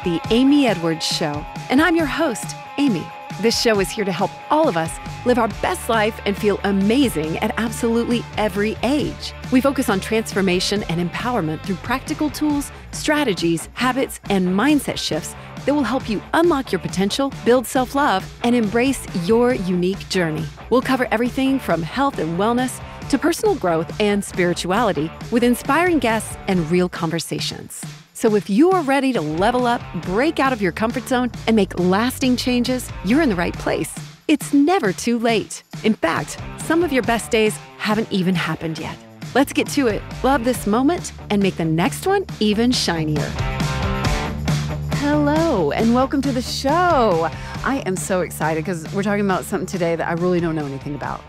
The Amy Edwards Show, and I'm your host, Amy. This show is here to help all of us live our best life and feel amazing at absolutely every age. We focus on transformation and empowerment through practical tools, strategies, habits, and mindset shifts that will help you unlock your potential, build self-love, and embrace your unique journey. We'll cover everything from health and wellness to personal growth and spirituality with inspiring guests and real conversations. So if you are ready to level up, break out of your comfort zone, and make lasting changes, you're in the right place. It's never too late. In fact, some of your best days haven't even happened yet. Let's get to it. Love this moment and make the next one even shinier. Hello, and welcome to the show. I am so excited because we're talking about something today that I really don't know anything about.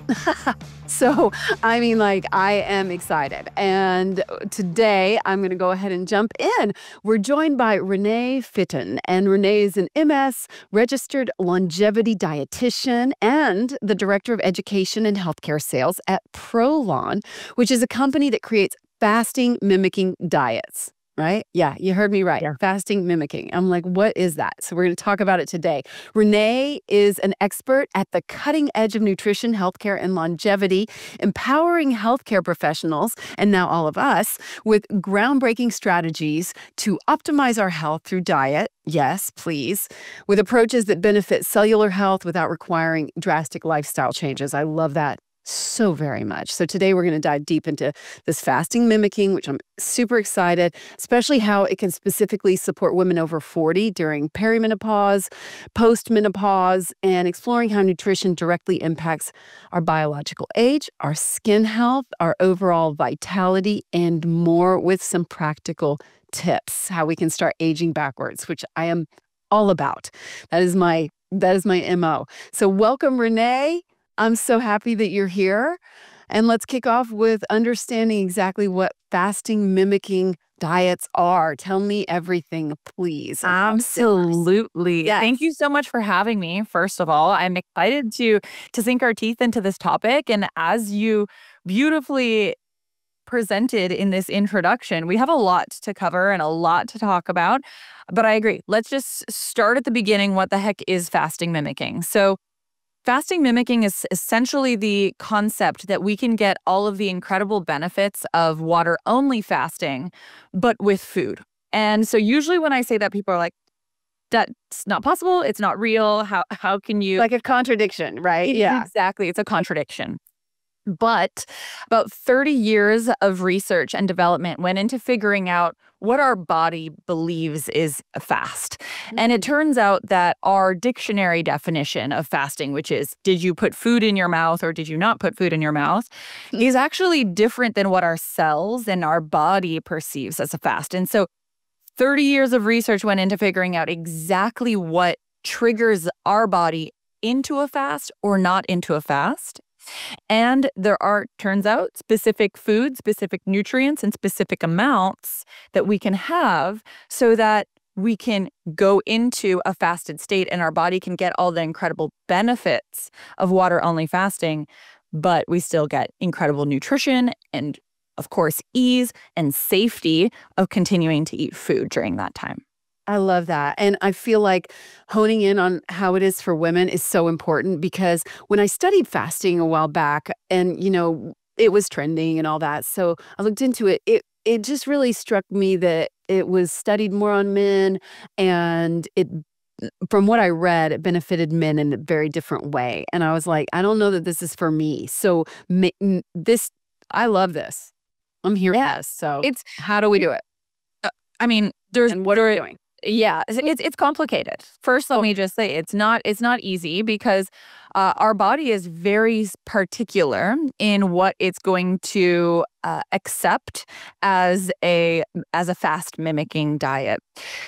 I am excited. And today I'm going to go ahead and jump in. We're joined by Renee Fitton, and Renee is an MS registered longevity dietitian and the director of education and healthcare sales at Prolon, which is a company that creates fasting-mimicking diets. Right? Yeah, you heard me right. Yeah. Fasting-mimicking. I'm like, what is that? So we're going to talk about it today. Renee is an expert at the cutting edge of nutrition, healthcare, and longevity, empowering healthcare professionals, and now all of us, with groundbreaking strategies to optimize our health through diet. Yes, please. With approaches that benefit cellular health without requiring drastic lifestyle changes. I love that so very much. So today we're going to dive deep into this fasting mimicking, which I'm super excited, especially how it can specifically support women over 40 during perimenopause, postmenopause, and exploring how nutrition directly impacts our biological age, our skin health, our overall vitality, and more, with some practical tips, how we can start aging backwards, which I am all about. That is my MO. So welcome, Renee. I'm so happy that you're here. And let's kick off with understanding exactly what fasting-mimicking diets are. Tell me everything, please. Absolutely. Yes. Thank you so much for having me. First of all, I'm excited to sink our teeth into this topic. And as you beautifully presented in this introduction, we have a lot to cover and a lot to talk about. But I agree. Let's just start at the beginning. What the heck is fasting-mimicking? So fasting mimicking is essentially the concept that we can get all of the incredible benefits of water-only fasting, but with food. And so usually when I say that, people are like, that's not possible. It's not real. How can you? Like a contradiction, right? Yeah, exactly. It's a contradiction. But about 30 years of research and development went into figuring out what our body believes is a fast. And it turns out that our dictionary definition of fasting, which is did you put food in your mouth or did you not put food in your mouth, is actually different than what our cells and our body perceives as a fast. And so 30 years of research went into figuring out exactly what triggers our body into a fast or not into a fast. And there are, turns out, specific foods, specific nutrients, and specific amounts that we can have so that we can go into a fasted state and our body can get all the incredible benefits of water-only fasting, but we still get incredible nutrition and, of course, ease and safety of continuing to eat food during that time. I love that. And I feel like honing in on how it is for women is so important because when I studied fasting a while back and, it was trending and all that. So I looked into it. It just really struck me that it was studied more on men and from what I read, it benefited men in a very different way. And I was like, I don't know that this is for me. So I love this. I'm here. Yes. So how do we do it? And what are we doing? Yeah, it's complicated. First, let me just say it's not easy because our body is very particular in what it's going to accept as a fast mimicking diet,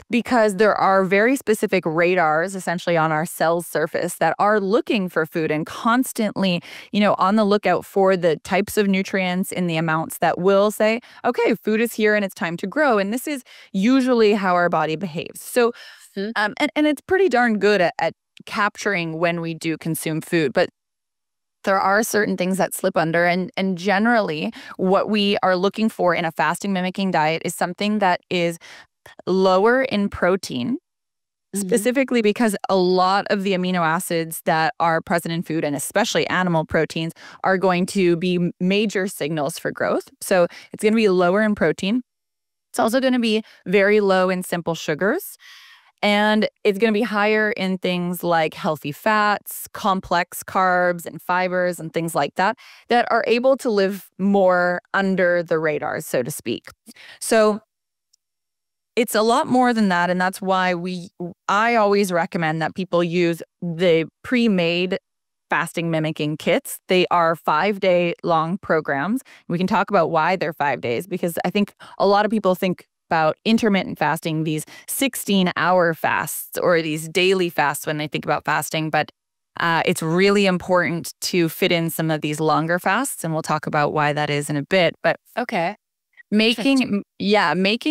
because there are very specific radars essentially on our cell's surface that are looking for food and constantly, on the lookout for the types of nutrients in the amounts that will say, okay, food is here and it's time to grow. And this is usually how our body behaves. So, and it's pretty darn good at capturing when we do consume food, but there are certain things that slip under, and generally what we are looking for in a fasting mimicking diet is something that is lower in protein specifically because a lot of the amino acids that are present in food, and especially animal proteins, are going to be major signals for growth. So it's going to be lower in protein. It's also going to be very low in simple sugars. And it's going to be higher in things like healthy fats, complex carbs, and fibers, and things like that, that are able to live more under the radar, so to speak. So it's a lot more than that. And that's why I always recommend that people use the pre-made fasting mimicking kits. They are 5-day long programs. We can talk about why they're 5 days, because I think a lot of people think about intermittent fasting, these 16-hour fasts or these daily fasts when they think about fasting. But it's really important to fit in some of these longer fasts. And we'll talk about why that is in a bit. But Okay. making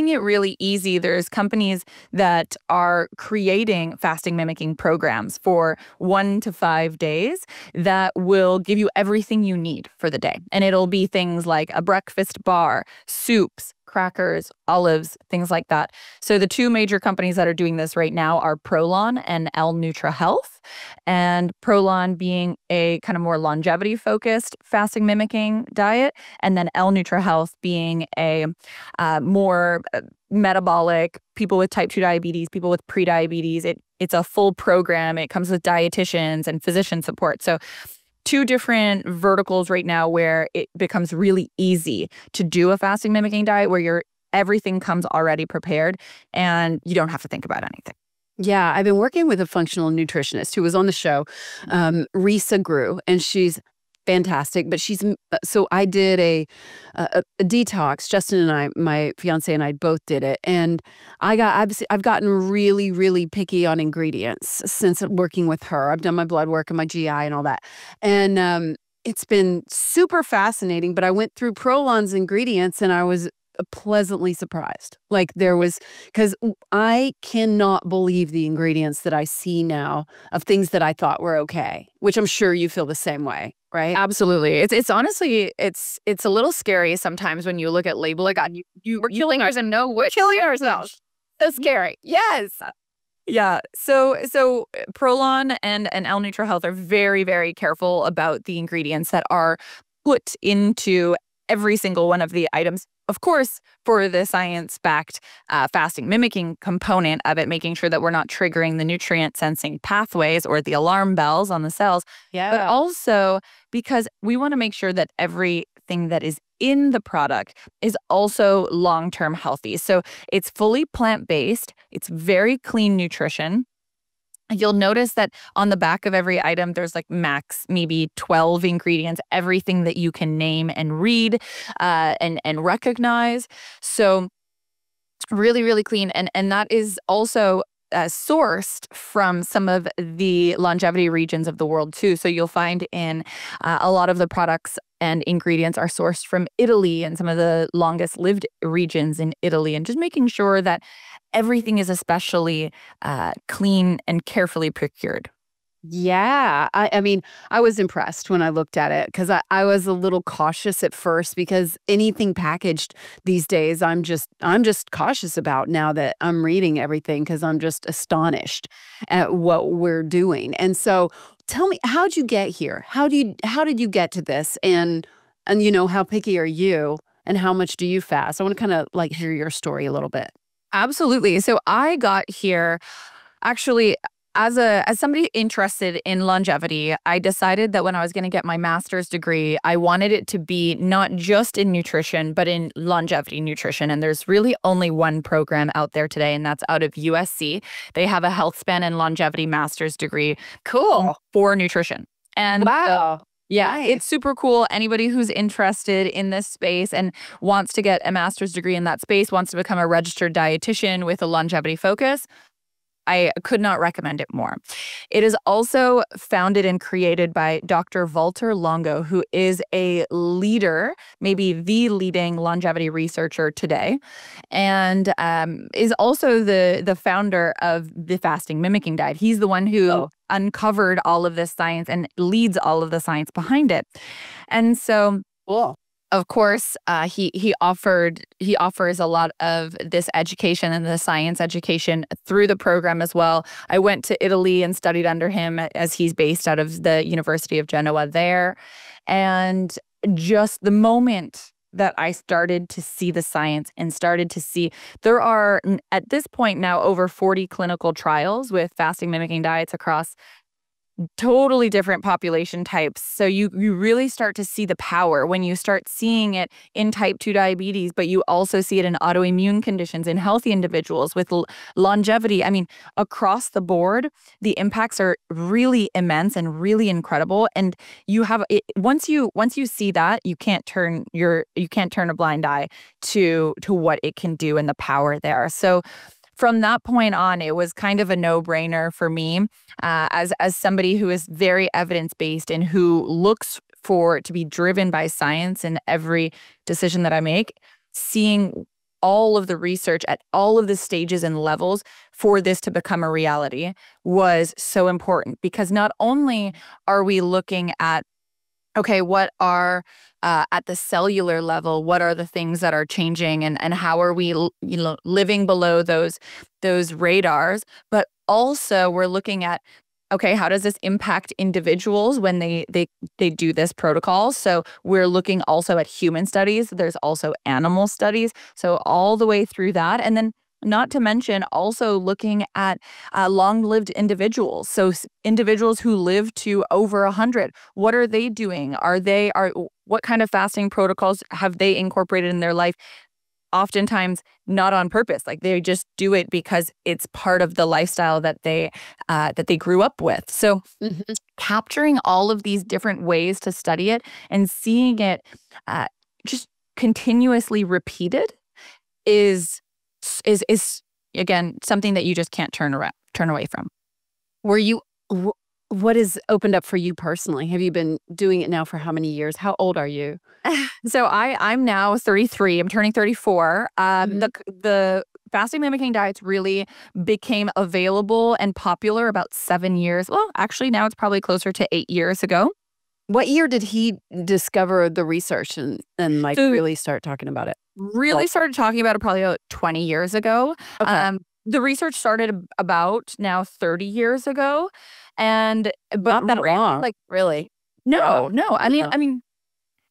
it really easy. There's companies that are creating fasting mimicking programs for 1 to 5 days that will give you everything you need for the day. And it'll be things like a breakfast bar, soups, crackers, olives, things like that. So the two major companies that are doing this right now are Prolon and L-Nutra Health. And Prolon being a kind of more longevity-focused fasting mimicking diet, and then L-Nutra Health being a more metabolic, people with type 2 diabetes, people with prediabetes. It's a full program. It comes with dietitians and physician support. So two different verticals right now where it becomes really easy to do a fasting mimicking diet where everything comes already prepared and you don't have to think about anything. Yeah, I've been working with a functional nutritionist who was on the show, Risa Grew, and she's fantastic. But so I did a detox. Justin and I, my fiance and I, both did it, and I've gotten really, really picky on ingredients since working with her. I've done my blood work and my GI and all that, and it's been super fascinating. But I went through Prolon's ingredients, and I was pleasantly surprised. Like because I cannot believe the ingredients that I see now of things that I thought were okay, which I'm sure you feel the same way, right? Absolutely. It's honestly, it's a little scary sometimes when you look at label, like, we're killing ourselves and know we're killing ourselves. So scary. Yes. Yeah. So Prolon and L-Nutra Health are very, very careful about the ingredients that are put into every single one of the items. Of course, for the science-backed fasting mimicking component of it, making sure that we're not triggering the nutrient sensing pathways or the alarm bells on the cells. Yeah. But also because we want to make sure that everything that is in the product is also long-term healthy. So it's fully plant-based. It's very clean nutrition. You'll notice that on the back of every item, there's like max maybe 12 ingredients, everything that you can name and read and recognize. So really, really clean. And that is also sourced from some of the longevity regions of the world too. So you'll find in a lot of the products and ingredients are sourced from Italy and some of the longest lived regions in Italy, and just making sure that everything is especially clean and carefully procured. Yeah. I mean, I was impressed when I looked at it because I was a little cautious at first because anything packaged these days, I'm just cautious about now that I'm reading everything because I'm just astonished at what we're doing. And so tell me, how'd you get here? How did you get to this? And how picky are you and how much do you fast? I want to kind of like hear your story a little bit. Absolutely. So I got here actually as somebody interested in longevity. I decided that when I was going to get my master's degree, I wanted it to be not just in nutrition, but in longevity nutrition. And there's really only one program out there today, and that's out of USC. They have a health span and longevity master's degree. Cool. For nutrition. And wow. Yeah, Nice. It's super cool. Anybody who's interested in this space and wants to get a master's degree in that space, wants to become a registered dietitian with a longevity focus, I could not recommend it more. It is also founded and created by Dr. Walter Longo, who is a leader, maybe the leading longevity researcher today, and is also the founder of the fasting mimicking diet. He's the one who uncovered all of this science and leads all of the science behind it. And so Cool. Of course, he offers a lot of this education and the science education through the program as well. I went to Italy and studied under him as he's based out of the University of Genoa there. And just the moment that I started to see the science and started to see there are at this point now over 40 clinical trials with fasting mimicking diets across totally different population types. So you really start to see the power when you start seeing it in type 2 diabetes, but you also see it in autoimmune conditions in healthy individuals with longevity. I mean, across the board, the impacts are really immense and really incredible. And you have it, once you see that, you can't turn a blind eye to what it can do and the power there. So from that point on, it was kind of a no-brainer for me as somebody who is very evidence-based and who looks for to be driven by science in every decision that I make. Seeing all of the research at all of the stages and levels for this to become a reality was so important, because not only are we looking at, okay, what are at the cellular level, what are the things that are changing, and how are we, living below those radars? But also we're looking at, okay, how does this impact individuals when they do this protocol? So we're looking also at human studies. There's also animal studies. So all the way through that, and then not to mention also looking at long-lived individuals. So individuals who live to over 100, what are they doing? What kind of fasting protocols have they incorporated in their life? Oftentimes not on purpose, like they just do it because it's part of the lifestyle that they grew up with. So capturing all of these different ways to study it and seeing it just continuously repeated is again something that you just can't turn away from. What has opened up for you personally? Have you been doing it now for how many years? How old are you? So I'm now 33. I'm turning 34. The fasting mimicking diets really became available and popular about 7 years. Well, actually now it's probably closer to 8 years ago. What year did he discover the research and So really start talking about it? really started talking about it probably about 20 years ago. Okay. The research started about now 30 years ago. But Not that long. like Really? no, no. I Yeah. mean,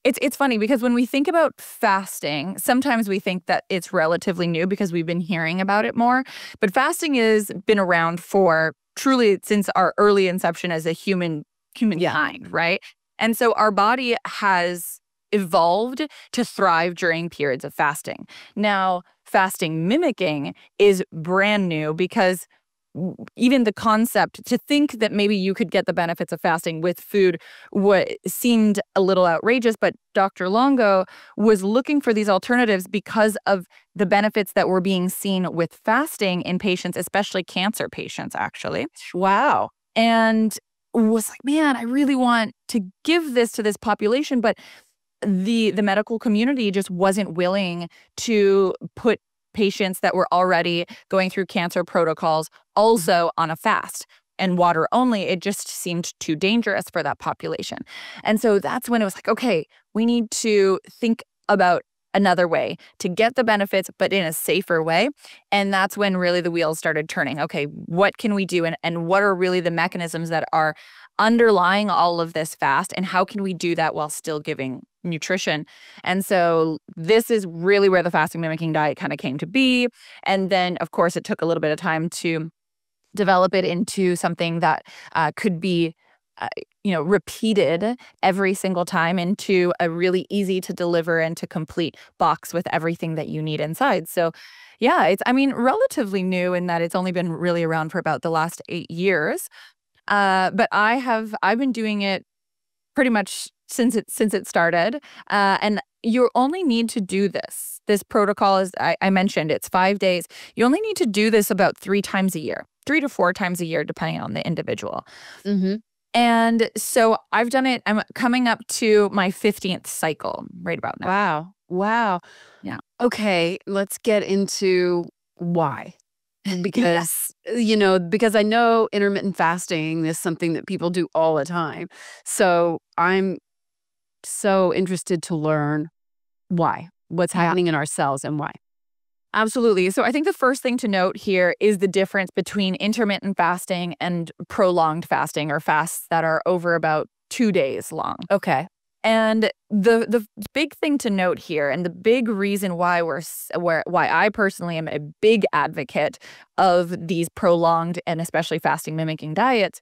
it's funny because when we think about fasting, sometimes we think that it's relatively new because we've been hearing about it more. But fasting has been around for truly since our early inception as a humankind, right? And so our body has evolved to thrive during periods of fasting. Now, fasting mimicking is brand new because even the concept to think that maybe you could get the benefits of fasting with food what seemed a little outrageous, but Dr. Longo was looking for these alternatives because of the benefits that were being seen with fasting in patients, especially cancer patients, actually. Wow. And was like, man, I really want to give this to this population, but the medical community just wasn't willing to put patients that were already going through cancer protocols also on a fast and water only. It just seemed too dangerous for that population. And so that's when it was like, okay, we need to think about another way to get the benefits, but in a safer way. And that's when really the wheels started turning. Okay, what can we do? And what are really the mechanisms that are underlying all of this fast? And how can we do that while still giving nutrition? And so this is really where the fasting mimicking diet kind of came to be. And then, of course, it took a little bit of time to develop it into something that could be repeated every single time into a really easy to deliver and to complete box with everything that you need inside. So yeah, it's, I mean, relatively new in that it's only been really around for about the last 8 years. But I've been doing it pretty much since it started. And you only need to do this. This protocol is, I mentioned, it's 5 days. You only need to do this about 3 times a year, 3 to 4 times a year, depending on the individual. And so I've done it. I'm coming up to my 15th cycle right about now. Wow. Wow. Yeah. Okay, let's get into why. Because, because I know intermittent fasting is something that people do all the time. So I'm so interested to learn Why? What's happening in our cells and why? Absolutely. So I think the first thing to note here is the difference between intermittent fasting and prolonged fasting, or fasts that are over about 2 days long. Okay. And the big thing to note here, and the big reason why why I personally am a big advocate of these prolonged and especially fasting mimicking diets,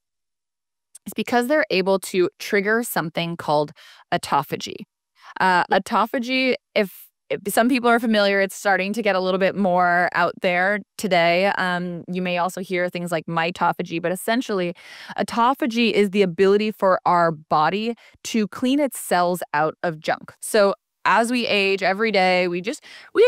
is because they're able to trigger something called autophagy. Autophagy, if some people are familiar, it's starting to get a little bit more out there today. You may also hear things like mitophagy, but essentially, autophagy is the ability for our body to clean its cells out of junk. So as we age every day, we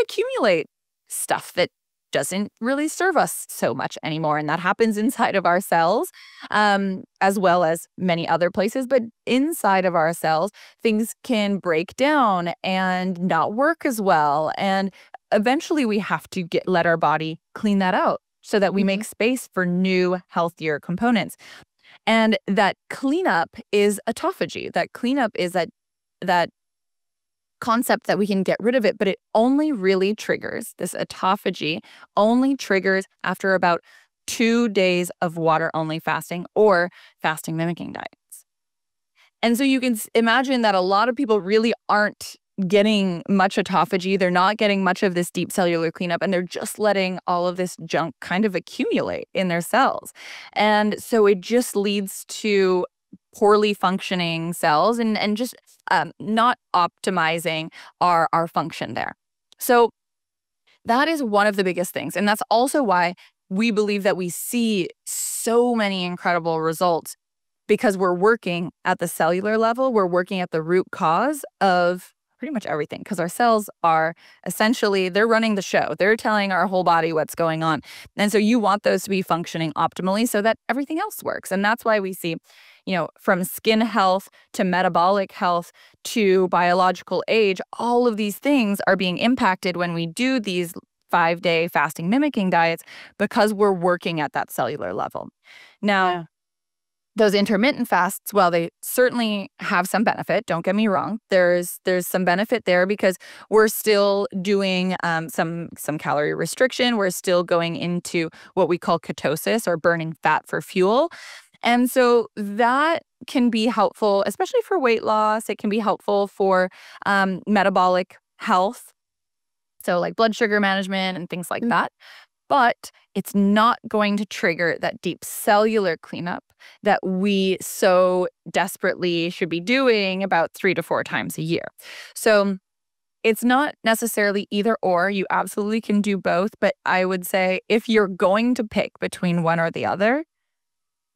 accumulate stuff that doesn't really serve us so much anymore. And that happens inside of our cells, as well as many other places. But inside of our cells, things can break down and not work as well. And eventually we have to let our body clean that out so that we make space for new, healthier components. And that cleanup is autophagy. That cleanup is that concept that we can get rid of it, but it only really triggers, this autophagy only triggers after about 2 days of water-only fasting or fasting mimicking diets. And so you can imagine that a lot of people really aren't getting much autophagy. They're not getting much of this deep cellular cleanup, and they're just letting all of this junk kind of accumulate in their cells. And so it just leads to poorly functioning cells and just not optimizing our function there. So that is one of the biggest things. And that's also why we believe that we see so many incredible results, because we're working at the cellular level. We're working at the root cause of pretty much everything, because our cells are essentially, they're running the show. They're telling our whole body what's going on. And so you want those to be functioning optimally so that everything else works. And that's why we see, from skin health to metabolic health to biological age, all of these things are being impacted when we do these 5-day fasting mimicking diets, because we're working at that cellular level. Now, those intermittent fasts, well, they certainly have some benefit. Don't get me wrong. There's some benefit there, because we're still doing some calorie restriction. We're still going into what we call ketosis, or burning fat for fuel. And so that can be helpful, especially for weight loss. It can be helpful for metabolic health, so like blood sugar management and things like that. But it's not going to trigger that deep cellular cleanup that we so desperately should be doing about 3 to 4 times a year. So it's not necessarily either or. You absolutely can do both. But I would say if you're going to pick between one or the other,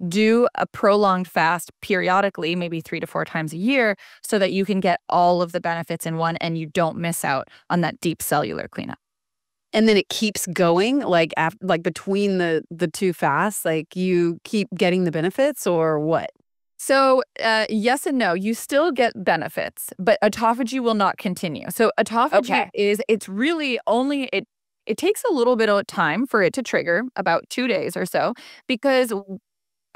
do a prolonged fast periodically, maybe 3 to 4 times a year, so that you can get all of the benefits in one and you don't miss out on that deep cellular cleanup. And then it keeps going, like between the two fasts, like you keep getting the benefits, or what? So yes and no. You still get benefits, but autophagy will not continue. So autophagy it's really only, it takes a little bit of time for it to trigger, about 2 days or so, because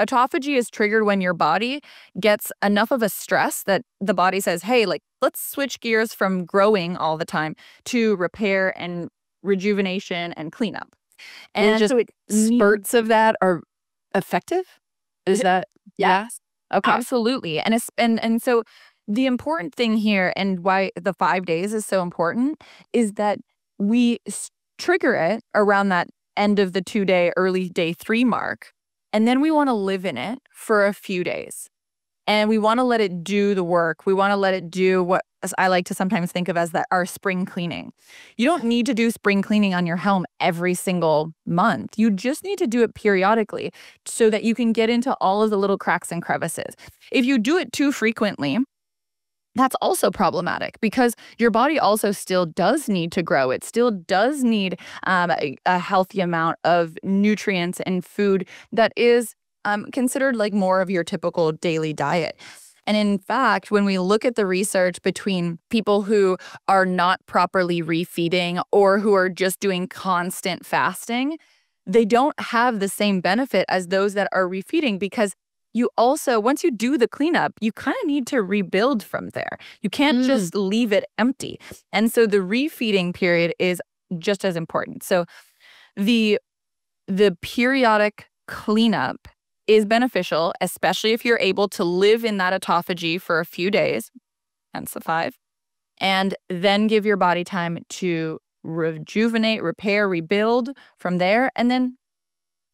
autophagy is triggered when your body gets enough of a stress that the body says, hey, like, let's switch gears from growing all the time to repair and rejuvenation and cleanup. And just so spurts of that are effective? Is that? Yes. Okay. Absolutely. And so the important thing here, and why the 5 days is so important, is that we trigger it around that end of the 2-day, early day 3 mark. And then we want to live in it for a few days. And we want to let it do the work. We want to let it do what I like to sometimes think of as our spring cleaning. You don't need to do spring cleaning on your home every single month. You just need to do it periodically so that you can get into all of the little cracks and crevices. If you do it too frequently, that's also problematic, because your body also still does need to grow. It still does need a healthy amount of nutrients and food that is considered like more of your typical daily diet. And in fact, when we look at the research between people who are not properly refeeding or who are just doing constant fasting, they don't have the same benefit as those that are refeeding, because you also, once you do the cleanup, you kind of need to rebuild from there. You can't just leave it empty. And so the refeeding period is just as important. So the periodic cleanup is beneficial, especially if you're able to live in that autophagy for a few days, hence the 5, and then give your body time to rejuvenate, repair, rebuild from there. And then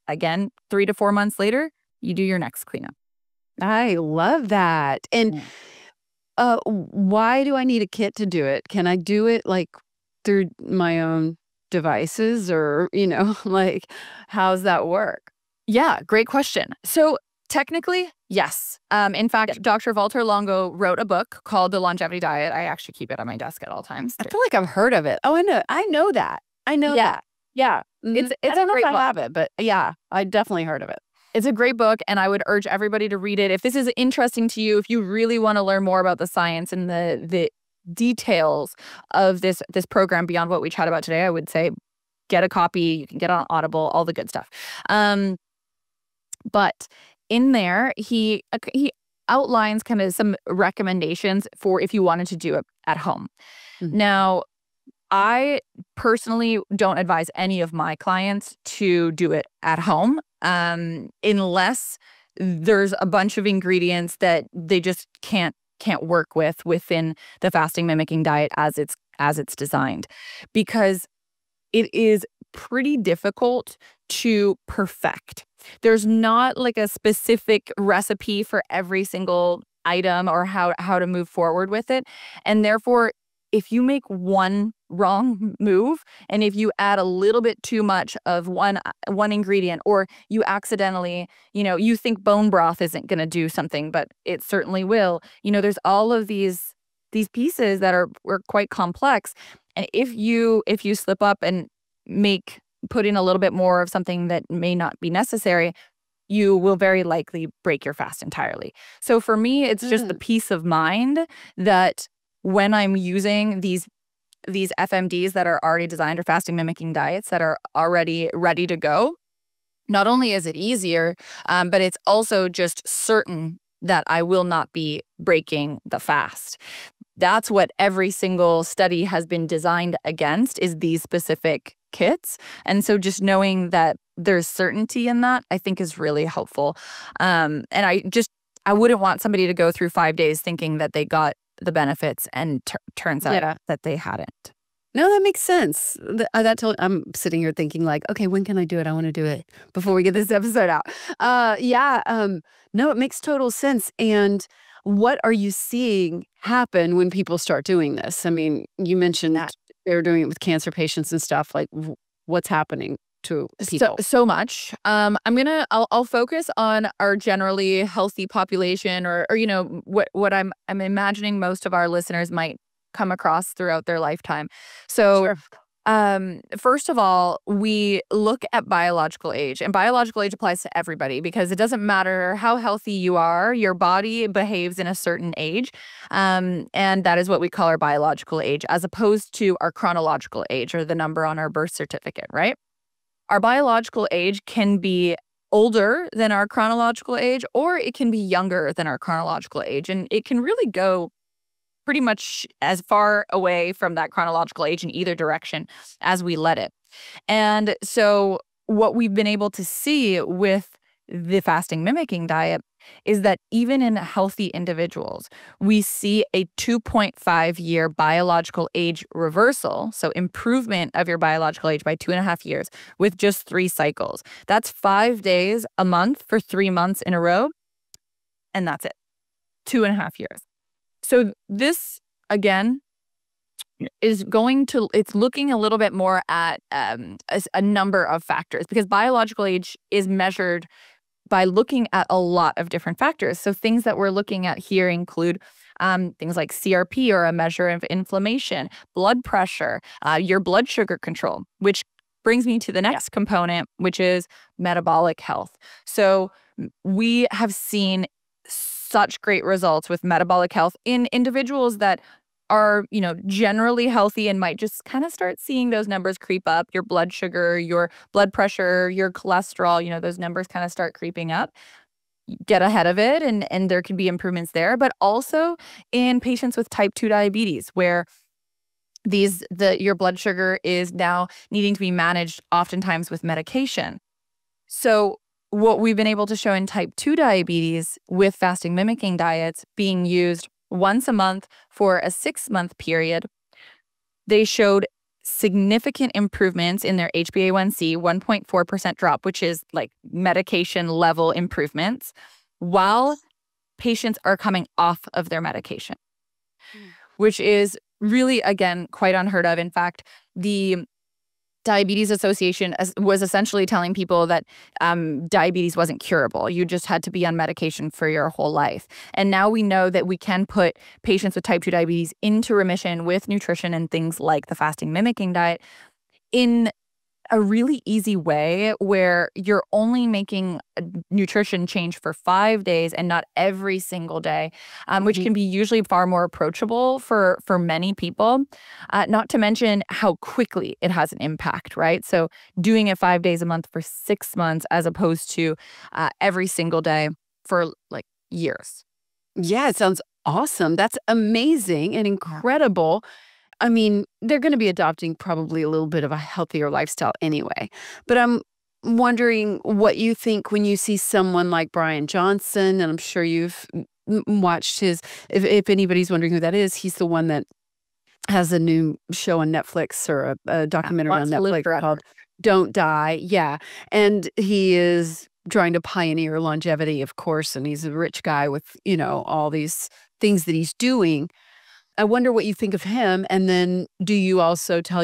again, 3 to 4 months later, you do your next cleanup. I love that. And why do I need a kit to do it? Can I do it like through my own devices, or, like, how's that work? Yeah, great question. So technically, yes. In fact, Dr. Walter Longo wrote a book called The Longevity Diet. I actually keep it on my desk at all times. I feel like I've heard of it. Oh, I know that. I know that. Yeah. It's I don't know great if I book. have it, but yeah, I definitely heard of it. It's a great book, and I would urge everybody to read it. If this is interesting to you, if you really want to learn more about the science and the details of this program beyond what we chat about today, I would say get a copy. You can get on Audible, all the good stuff. But in there, he outlines kind of some recommendations for if you wanted to do it at home. Now, I personally don't advise any of my clients to do it at home unless there's a bunch of ingredients that they just can't work within the fasting mimicking diet as it's designed, because it is pretty difficult to perfect. There's not like a specific recipe for every single item or how to move forward with it. And therefore, if you make one wrong move, and if you add a little bit too much of one ingredient, or you accidentally, you think bone broth isn't going to do something, but it certainly will. There's all of these pieces that are quite complex. And if you slip up and put in a little bit more of something that may not be necessary, you will very likely break your fast entirely. So for me, it's just the peace of mind that when I'm using these FMDs that are already designed, or fasting mimicking diets that are already ready to go, not only is it easier, but it's also just certain that I will not be breaking the fast. That's what every single study has been designed against, is these specific kits. And so just knowing that there's certainty in that, I think, is really helpful. And I wouldn't want somebody to go through 5 days thinking that they got the benefits and turns out that they hadn't. No, that makes sense. I'm sitting here thinking like, okay, when can I do it? I want to do it before we get this episode out. No, it makes total sense. And what are you seeing happen when people start doing this? I mean, you mentioned that they're doing it with cancer patients and stuff. Like, what's happening to people? So much. I'll focus on our generally healthy population, or what I'm imagining most of our listeners might come across throughout their lifetime. So first of all, we look at biological age, and biological age applies to everybody, because it doesn't matter how healthy you are, your body behaves in a certain age. And that is what we call our biological age, as opposed to our chronological age, or the number on our birth certificate, right? Our biological age can be older than our chronological age, or it can be younger than our chronological age. And it can really go pretty much as far away from that chronological age in either direction as we let it. And so what we've been able to see with the fasting mimicking diet is that even in healthy individuals, we see a 2.5-year biological age reversal, so improvement of your biological age by 2.5 years with just 3 cycles. That's 5 days a month for 3 months in a row, and that's it. 2.5 years. So this, again, is it's looking a little bit more at a number of factors, because biological age is measured by looking at a lot of different factors. So things that we're looking at here include things like CRP, or a measure of inflammation, blood pressure, your blood sugar control, which brings me to the next component, which is metabolic health. So we have seen such great results with metabolic health in individuals that are, generally healthy and might just kind of start seeing those numbers creep up. Your blood sugar, your blood pressure, your cholesterol, those numbers kind of start creeping up. get ahead of it, and there can be improvements there. But also in patients with type 2 diabetes, where your blood sugar is now needing to be managed oftentimes with medication. So what we've been able to show in type 2 diabetes with fasting mimicking diets being used once a month for a 6-month period, they showed significant improvements in their HbA1c, 1.4% drop, which is like medication level improvements, while patients are coming off of their medication, which is really, again, quite unheard of. In fact, the Diabetes Association was essentially telling people that diabetes wasn't curable. You just had to be on medication for your whole life. And now we know that we can put patients with type 2 diabetes into remission with nutrition and things like the fasting mimicking diet in a really easy way, where you're only making a nutrition change for 5 days and not every single day, which can be usually far more approachable for many people, not to mention how quickly it has an impact, right? So doing it 5 days a month for 6 months as opposed to every single day for like years. Yeah, it sounds awesome. That's amazing and incredible. I mean, they're going to be adopting probably a little bit of a healthier lifestyle anyway. But I'm wondering what you think when you see someone like Brian Johnson, and I'm sure you've watched his, if anybody's wondering who that is, he's the one that has a new show on Netflix, or a documentary on Netflix called Don't Die. Yeah. And he is trying to pioneer longevity, of course, and he's a rich guy with, all these things that he's doing. I wonder what you think of him. And then do you also tell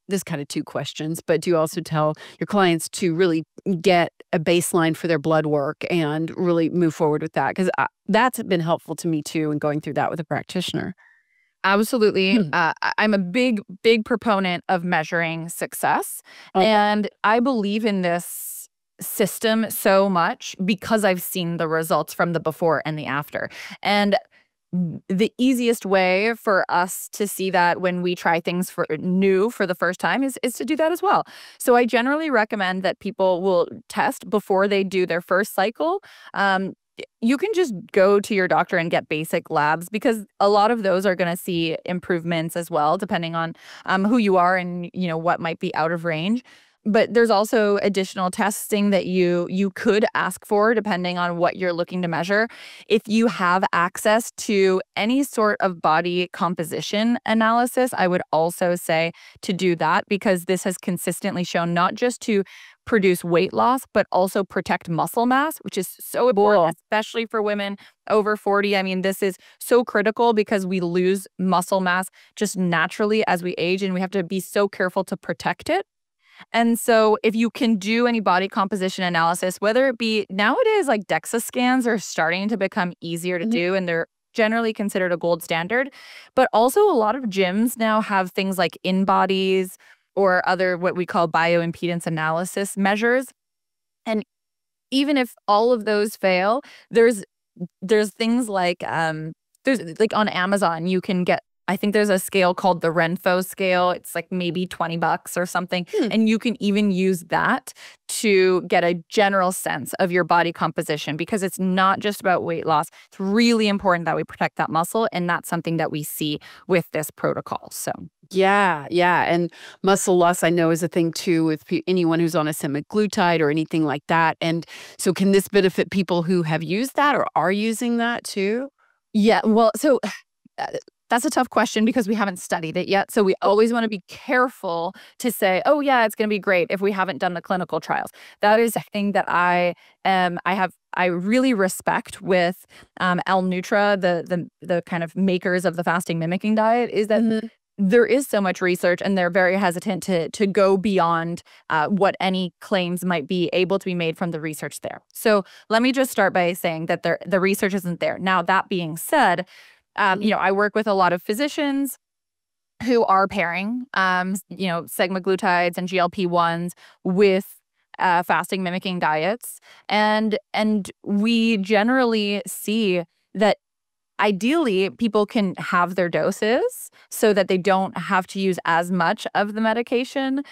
this kind of 2 questions, but do you also tell your clients to really get a baseline for their blood work and really move forward with that? Because that's been helpful to me too, in going through that with a practitioner. Absolutely. I'm a big proponent of measuring success. And I believe in this system so much because I've seen the results from the before and the after. And the easiest way for us to see that when we try things new for the first time is to do that as well. So I generally recommend that people will test before they do their first cycle. You can just go to your doctor and get basic labs, because a lot of those are going to see improvements as well, depending on who you are and what might be out of range. But there's also additional testing that you could ask for depending on what you're looking to measure. If you have access to any sort of body composition analysis, I would also say to do that, because this has consistently shown not just to produce weight loss, but also protect muscle mass, which is so important, especially for women over 40. I mean, this is so critical because we lose muscle mass just naturally as we age, and we have to be so careful to protect it. And so if you can do any body composition analysis, whether it be nowadays, like DEXA scans are starting to become easier to do, and they're generally considered a gold standard. But also a lot of gyms now have things like InBodies or other what we call bioimpedance analysis measures. And even if all of those fail, there's things like there's like on Amazon you can get, I think there's a scale called the Renfo scale. It's like maybe $20 or something. And you can even use that to get a general sense of your body composition, because it's not just about weight loss. It's really important that we protect that muscle. And that's something that we see with this protocol. So yeah. And muscle loss, I know, is a thing too with anyone who's on a semaglutide or anything like that. And so can this benefit people who have used that or are using that too? Yeah, well, so that's a tough question because we haven't studied it yet. So we always want to be careful to say, oh, yeah, it's going to be great if we haven't done the clinical trials. That is a thing that I really respect with L-Nutra, the kind of makers of the fasting mimicking diet, is that there is so much research, and they're very hesitant to go beyond what any claims might be able to be made from the research there. So let me just start by saying that the research isn't there. Now, that being said, I work with a lot of physicians who are pairing, semaglutides and GLP-1s with fasting mimicking diets. And we generally see that ideally people can have their doses so that they don't have to use as much of the medication,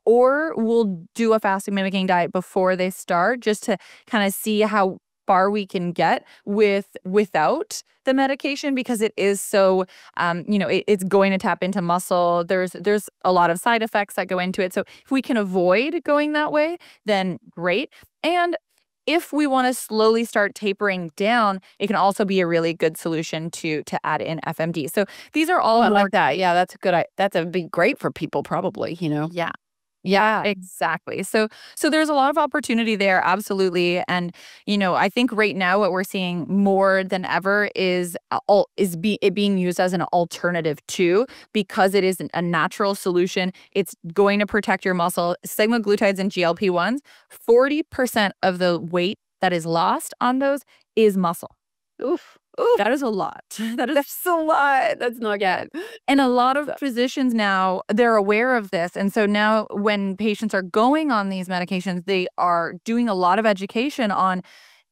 or we'll do a fasting mimicking diet before they start, just to kind of see how far we can get without the medication, because it is so, it's going to tap into muscle. There's a lot of side effects that go into it. So if we can avoid going that way, then great. And if we want to slowly start tapering down, it can also be a really good solution to add in FMD. So these are all I like that. Yeah, that's a good. That'd be great for people, probably. Yeah. Yeah. Exactly. So there's a lot of opportunity there, absolutely. And I think right now what we're seeing more than ever is it being used as an alternative too, because it is a natural solution. It's going to protect your muscle. Semaglutides and GLP-1s, 40% of the weight that is lost on those is muscle. Oof. Oof. That is a lot. That's a lot. That's not good. And a lot of physicians now, they're aware of this. And so now when patients are going on these medications, they are doing a lot of education on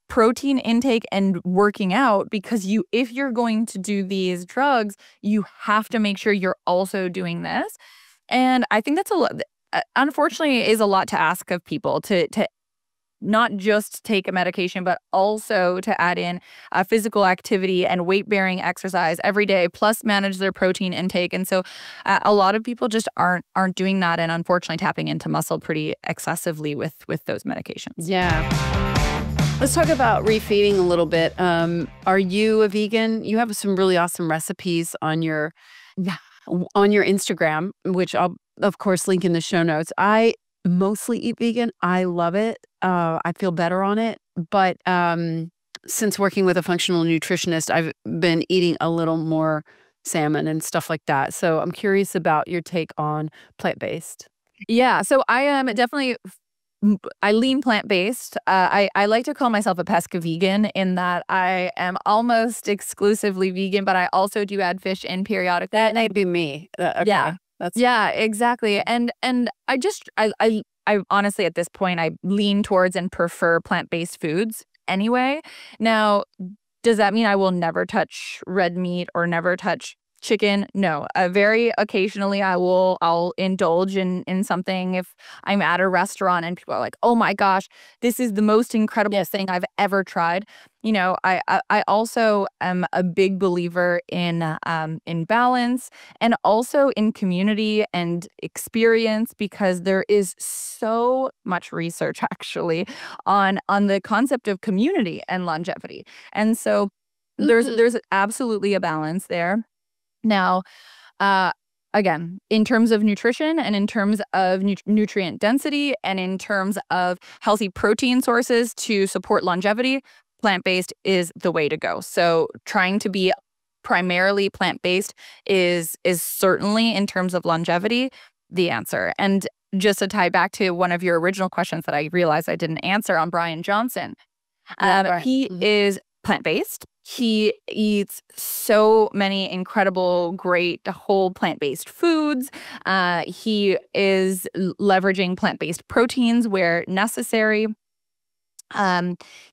protein intake and working out, because if you're going to do these drugs, you have to make sure you're also doing this. And I think that's unfortunately, is a lot to ask of people to not just take a medication, but also to add in physical activity and weight-bearing exercise every day, plus manage their protein intake. And so a lot of people just aren't doing that, and unfortunately tapping into muscle pretty excessively with those medications. Yeah. Let's talk about refeeding a little bit. Are you a vegan? You have some really awesome recipes on your Instagram, which I'll, of course, link in the show notes. I mostly eat vegan. I love it. I feel better on it. But since working with a functional nutritionist, I've been eating a little more salmon and stuff like that. So I'm curious about your take on plant-based. Yeah. So I am definitely, I lean plant-based. I like to call myself a pesca vegan, in that I am almost exclusively vegan, but I also do add fish in periodically. That might be me. Okay. Yeah. Yeah, exactly. And I honestly, at this point, I lean towards and prefer plant-based foods anyway. Now, does that mean I will never touch red meat or never touch chicken? No. Very occasionally I'll indulge in something if I'm at a restaurant and people are like, "Oh my gosh, this is the most incredible thing I've ever tried." I also am a big believer in balance, and also in community and experience, because there is so much research actually on the concept of community and longevity. And so there's absolutely a balance there. Now, again, in terms of nutrition and in terms of nutrient density and in terms of healthy protein sources to support longevity, plant-based is the way to go. So trying to be primarily plant-based is certainly, in terms of longevity, the answer. And just to tie back to one of your original questions that I realized I didn't answer on Brian Johnson, he is plant-based. He eats so many incredible, great, whole plant-based foods. He is leveraging plant-based proteins where necessary.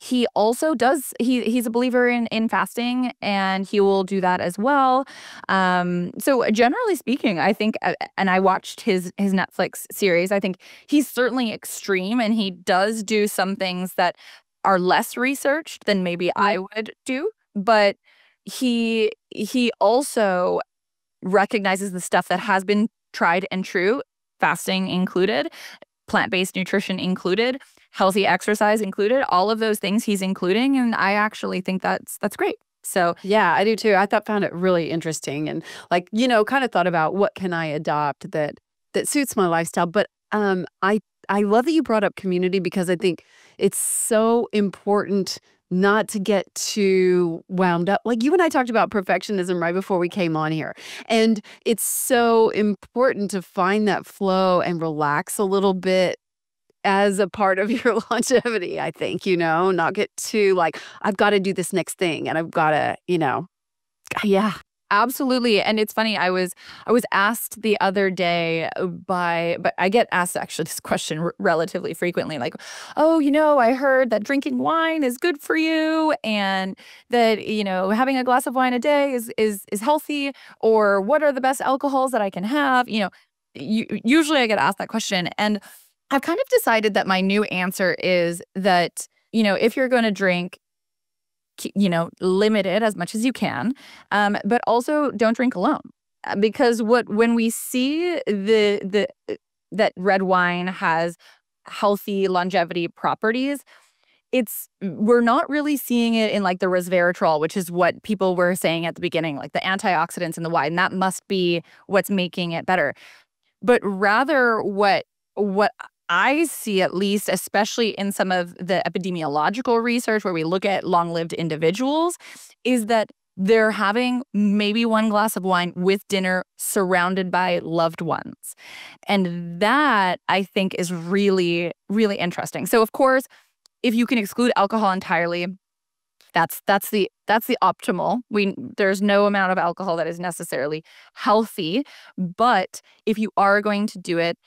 He also he's a believer in fasting, and he will do that as well. So generally speaking, I think, and I watched his Netflix series, I think he's certainly extreme, and he does do some things that are less researched than maybe I would do. But he also recognizes the stuff that has been tried and true, fasting included, plant-based nutrition included, healthy exercise included, all of those things he's including. And I actually think that's great. So yeah, I do too. Found it really interesting, and kind of thought about what can I adopt that suits my lifestyle. But I love that you brought up community, because I think it's so important not to get too wound up. Like you and I talked about perfectionism right before we came on here. And it's so important to find that flow and relax a little bit as a part of your longevity, I think, not get too like, I've got to do this next thing and I've got to, Yeah. Absolutely. And it's funny, I was asked the other day but I get asked actually this question relatively frequently, like, "Oh, I heard that drinking wine is good for you, and that, having a glass of wine a day is healthy, or what are the best alcohols that I can have?" Usually I get asked that question, and I've kind of decided that my new answer is that, if you're going to drink, limit it as much as you can, but also don't drink alone. Because when we see that red wine has healthy longevity properties, we're not really seeing it in like the resveratrol, which is what people were saying at the beginning, like the antioxidants in the wine. That must be what's making it better. But rather what I see, at least, especially in some of the epidemiological research where we look at long-lived individuals, is that they're having maybe one glass of wine with dinner surrounded by loved ones. And that, I think, is really, really interesting. So, of course, if you can exclude alcohol entirely, that's the optimal. There's no amount of alcohol that is necessarily healthy. But if you are going to do it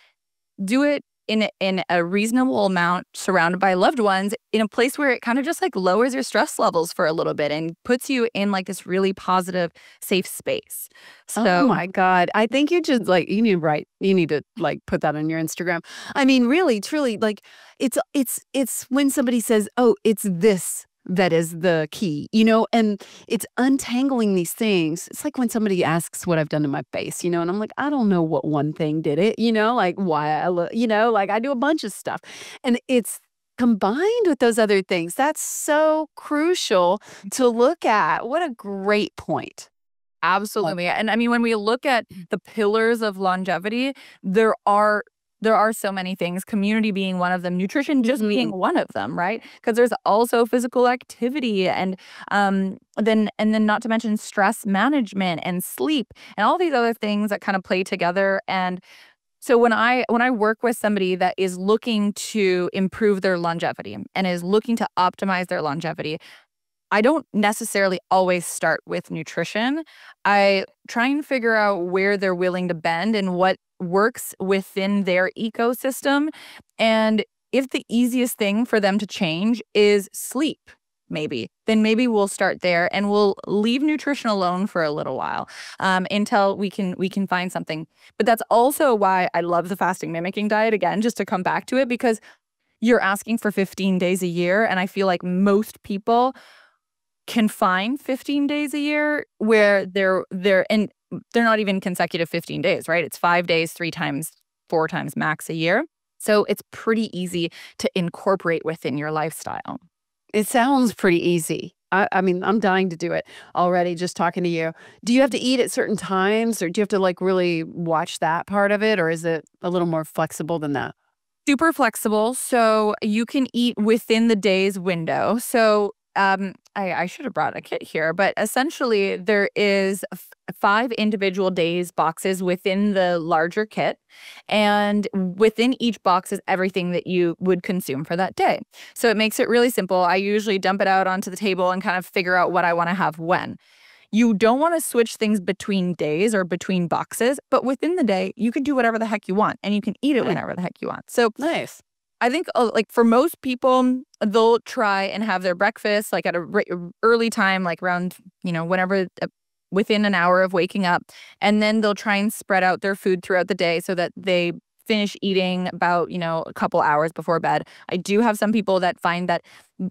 in a reasonable amount, surrounded by loved ones, in a place where it kind of just like lowers your stress levels for a little bit and puts you in like this really positive, safe space. So, oh my God. I think you just like, you need to like put that on your Instagram. I mean, really, truly, like it's when somebody says, oh, it's this that is the key, and it's untangling these things. It's like when somebody asks what I've done to my face, and I'm like, I don't know what one thing did it, like why I look, like I do a bunch of stuff. And it's combined with those other things. That's so crucial to look at. What a great point. Absolutely. And I mean, when we look at the pillars of longevity, there are so many things, community being one of them, nutrition just being one of them, right? Because there's also physical activity and then not to mention stress management and sleep and all these other things that kind of play together. And so when I work with somebody that is looking to improve their longevity and is looking to optimize their longevity, I don't necessarily always start with nutrition. I try and figure out where they're willing to bend and what works within their ecosystem. And if the easiest thing for them to change is sleep, then maybe we'll start there and we'll leave nutrition alone for a little while until we can find something. But that's also why I love the fasting mimicking diet, again, just to come back to it, because you're asking for 15 days a year. And I feel like most people can find 15 days a year where they're not even consecutive 15 days, right? It's 5 days, 3 times, 4 times max a year. So it's pretty easy to incorporate within your lifestyle. It sounds pretty easy. I mean, I'm dying to do it already just talking to you. Do you have to eat at certain times, or do you have to like really watch that part of it, or is it a little more flexible than that? Super flexible. So you can eat within the day's window. So I should have brought a kit here, but essentially there is 5 individual days boxes within the larger kit, and within each box is everything that you would consume for that day. So it makes it really simple. I usually dump it out onto the table and kind of figure out what I want to have when. You don't want to switch things between days or between boxes, but within the day, you can do whatever the heck you want, and you can eat it whenever the heck you want. So nice. I think like for most people, they'll try and have their breakfast like at a early time, like around, whenever within an hour of waking up. And then they'll try and spread out their food throughout the day so that they finish eating about, a couple hours before bed. I do have some people that find that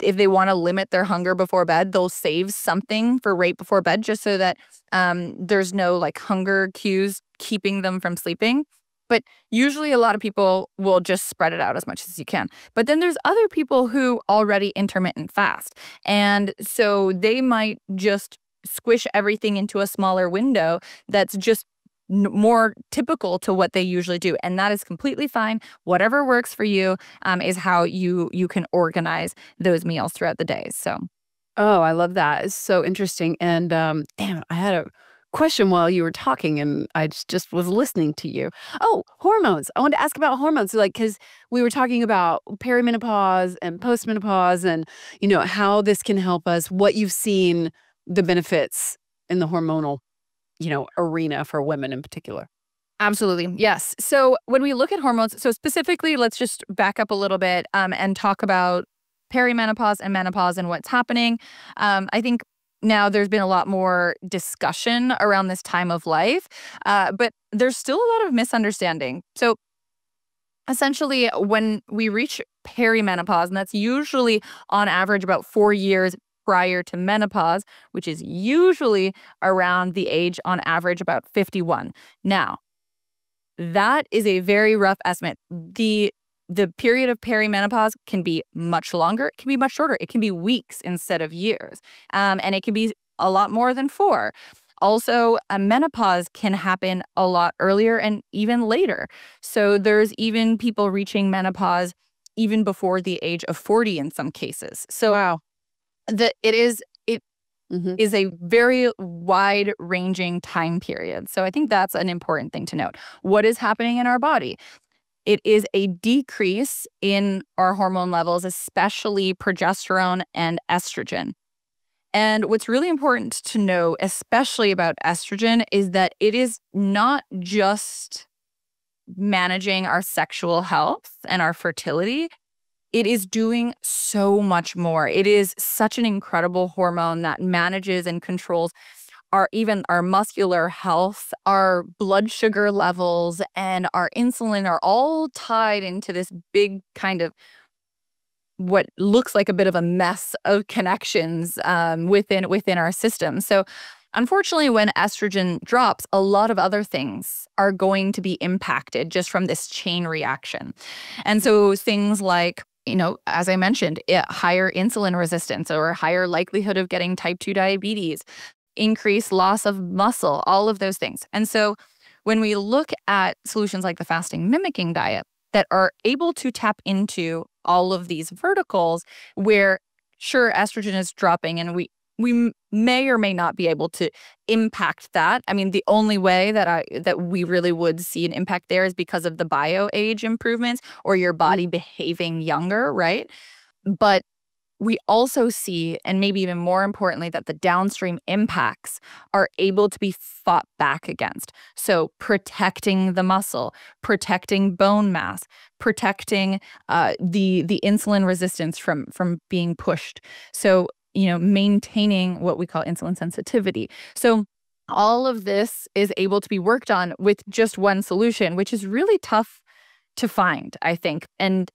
if they want to limit their hunger before bed, they'll save something for right before bed just so that there's no like hunger cues keeping them from sleeping. But usually a lot of people will just spread it out as much as you can. But then there's other people who already intermittent fast. And so they might just squish everything into a smaller window that's just more typical to what they usually do. And that is completely fine. Whatever works for you is how you can organize those meals throughout the day. So, oh, I love that. It's so interesting. And damn, I had a question while you were talking, and I just was listening to you. Oh, hormones. I wanted to ask about hormones, like, because we were talking about perimenopause and postmenopause and, how this can help us, what you've seen, the benefits in the hormonal, arena for women in particular. Absolutely. Yes. So when we look at hormones, so specifically, let's just back up a little bit and talk about perimenopause and menopause and what's happening. I think now there's been a lot more discussion around this time of life, but there's still a lot of misunderstanding. So essentially, when we reach perimenopause, and that's usually on average about 4 years prior to menopause, which is usually around the age on average about 51. Now, that is a very rough estimate. The period of perimenopause can be much longer. It can be much shorter. It can be weeks instead of years. And it can be a lot more than 4. Also, a menopause can happen a lot earlier and even later. So there's even people reaching menopause even before the age of 40 in some cases. So Wow. it is a very wide-ranging time period. So I think that's an important thing to note. What is happening in our body? It is a decrease in our hormone levels, especially progesterone and estrogen. And what's really important to know, especially about estrogen, is that it is not just managing our sexual health and our fertility. It is doing so much more. It is such an incredible hormone that manages and controls even our muscular health, our blood sugar levels, and our insulin are all tied into this big kind of what looks like a bit of a mess of connections within our system. So unfortunately, when estrogen drops, a lot of other things are going to be impacted just from this chain reaction. And so things like, as I mentioned, higher insulin resistance or higher likelihood of getting type 2 diabetes, increased loss of muscle, all of those things. And so when we look at solutions like the fasting-mimicking diet that are able to tap into all of these verticals where, sure, estrogen is dropping and we may or may not be able to impact that. I mean, the only way that we really would see an impact there is because of the bio-age improvements or your body behaving younger, right? But we also see, and maybe even more importantly, that the downstream impacts are able to be fought back against. So protecting the muscle, protecting bone mass, protecting the insulin resistance from being pushed. So, maintaining what we call insulin sensitivity. So all of this is able to be worked on with just one solution, which is really tough to find, I think. And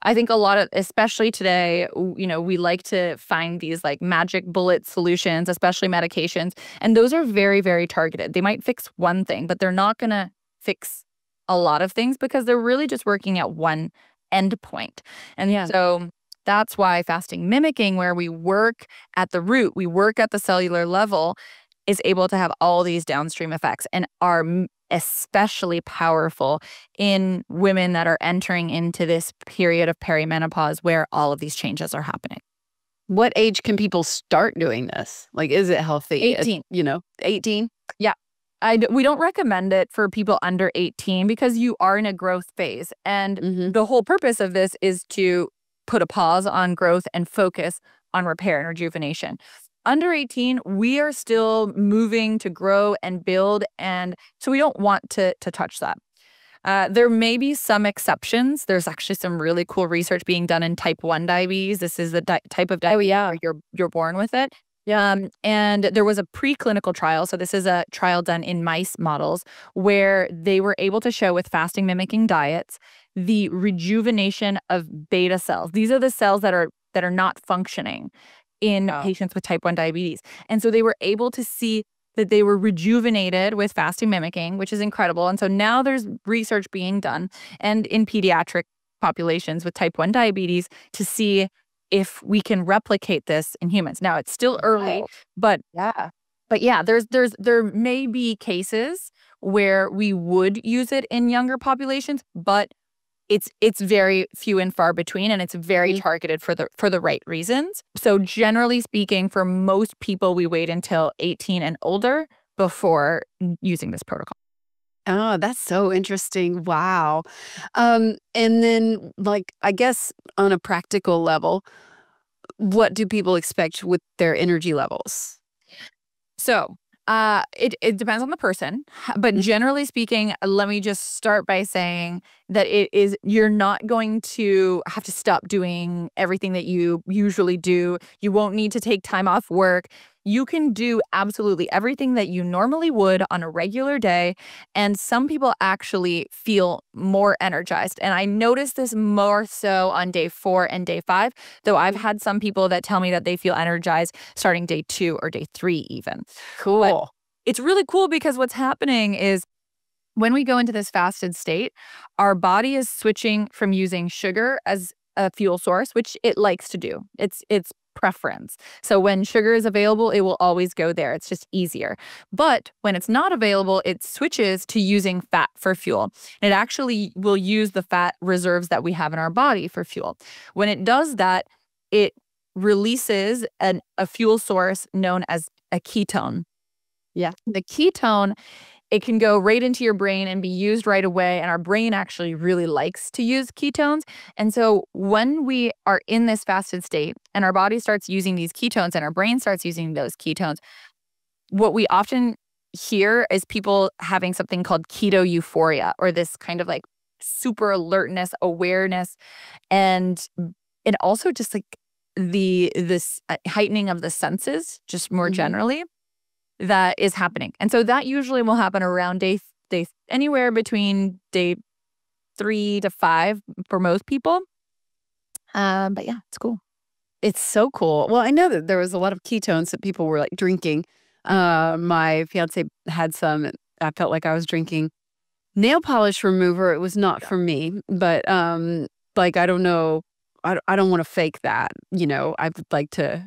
I think a lot of, especially today, we like to find these like magic bullet solutions, especially medications. And those are very, very targeted. They might fix one thing, but they're not going to fix a lot of things because they're really just working at one endpoint. And so that's why fasting mimicking, where we work at the root, we work at the cellular level, is able to have all these downstream effects and are especially powerful in women that are entering into this period of perimenopause where all of these changes are happening. What age can people start doing this? Like, is it healthy? 18. 18? Yeah. We don't recommend it for people under 18 because you are in a growth phase. And the whole purpose of this is to put a pause on growth and focus on repair and rejuvenation. Under 18, we are still moving to grow and build, and so we don't want to touch that. There may be some exceptions. There's actually some really cool research being done in type 1 diabetes. This is the type of diabetes where you're born with it. And there was a preclinical trial. So this is a trial done in mice models where they were able to show with fasting mimicking diets the rejuvenation of beta cells. These are the cells that are not functioning in patients with type 1 diabetes. And so they were able to see that they were rejuvenated with fasting mimicking, which is incredible. And so now there's research being done and in pediatric populations with type 1 diabetes to see if we can replicate this in humans. Now it's still early, but there may be cases where we would use it in younger populations, but it's very few and far between, and it's very targeted for the right reasons. So generally speaking, for most people, we wait until 18 and older before using this protocol. Oh, that's so interesting. Wow. And then, like, I guess on a practical level, what do people expect with their energy levels? So it depends on the person, but generally speaking, let me just start by saying that you're not going to have to stop doing everything that you usually do. You won't need to take time off work. you can do absolutely everything that you normally would on a regular day. And some people actually feel more energized. And I noticed this more so on day 4 and day 5, though I've had some people that tell me that they feel energized starting day 2 or day 3 even. Cool. But it's really cool because what's happening is when we go into this fasted state, our body is switching from using sugar as a fuel source, which it likes to do. It's preference. So when sugar is available, it will always go there. It's just easier. But when it's not available, it switches to using fat for fuel. It actually will use the fat reserves that we have in our body for fuel. When it does that, it releases a fuel source known as a ketone. Yeah. The ketone, it can go right into your brain and be used right away. And our brain actually really likes to use ketones. And so when we are in this fasted state and our body starts using these ketones and our brain starts using those ketones, what we often hear is people having something called keto euphoria, or this kind of like super alertness, awareness, and also just like this heightening of the senses, just more generally, that is happening. And so that usually will happen around day anywhere between day 3 to 5 for most people. But yeah, it's cool. It's so cool. Well, I know that there was a lot of ketones that people were like drinking. My fiance had some. I felt like I was drinking nail polish remover. It was not for me, but like, I don't know. I don't want to fake that. I would like to.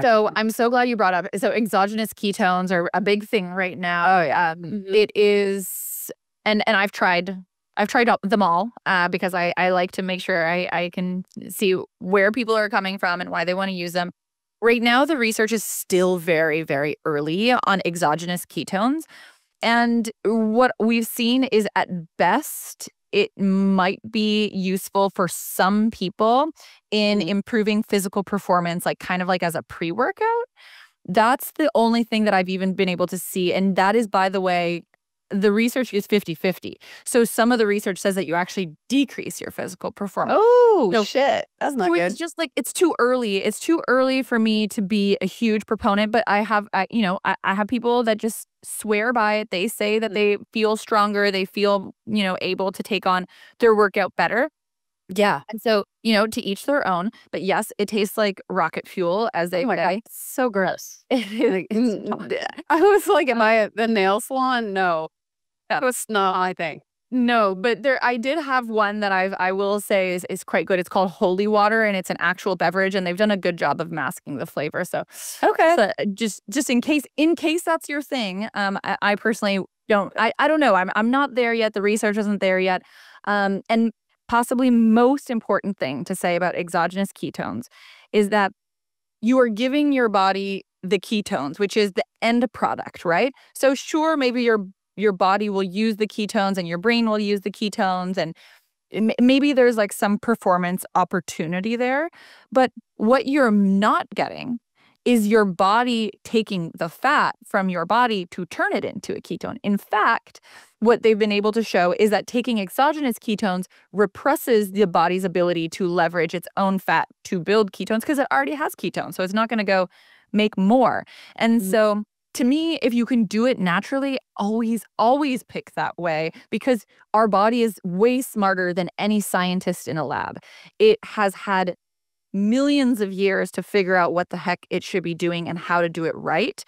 So I'm so glad you brought up. So exogenous ketones are a big thing right now. Oh yeah. It is, and I've tried them all because I like to make sure I can see where people are coming from and why they want to use them. Right now, the research is still very, very early on exogenous ketones. And what we've seen is at best, it might be useful for some people in improving physical performance, like kind of like as a pre-workout. That's the only thing that I've even been able to see. And that is, by the way, the research is 50-50. So some of the research says that you actually decrease your physical performance. Oh, shit. That's not good. It's just like, it's too early. It's too early for me to be a huge proponent, but I have people that just swear by it. They say that they feel stronger. They feel, able to take on their workout better. Yeah. And so, to each their own. But yes, it tastes like rocket fuel, as they Oh my say. God. So gross. I was like, am I at the nail salon? No. That was not my thing. No, but I did have one that I will say is quite good. It's called Holy Water, and it's an actual beverage, and they've done a good job of masking the flavor. So okay, so just in case that's your thing. I personally don't. I don't know. I'm not there yet. The research isn't there yet. And possibly most important thing to say about exogenous ketones is that you are giving your body the ketones, which is the end product, right? So sure, maybe your body will use the ketones and your brain will use the ketones, and maybe there's like some performance opportunity there. But what you're not getting is your body taking the fat from your body to turn it into a ketone. In fact, what they've been able to show is that taking exogenous ketones represses the body's ability to leverage its own fat to build ketones because it already has ketones. So it's not going to go make more. And so to me, if you can do it naturally, always pick that way, because our body is way smarter than any scientist in a lab. It has had millions of years to figure out what the heck it should be doing and how to do it right.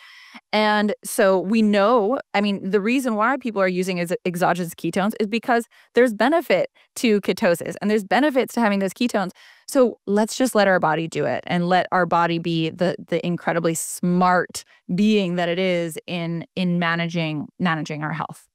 And so we know, the reason why people are using exogenous ketones is because there's benefit to ketosis and there's benefits to having those ketones. So let's just let our body do it and let our body be the incredibly smart being that it is in managing our health.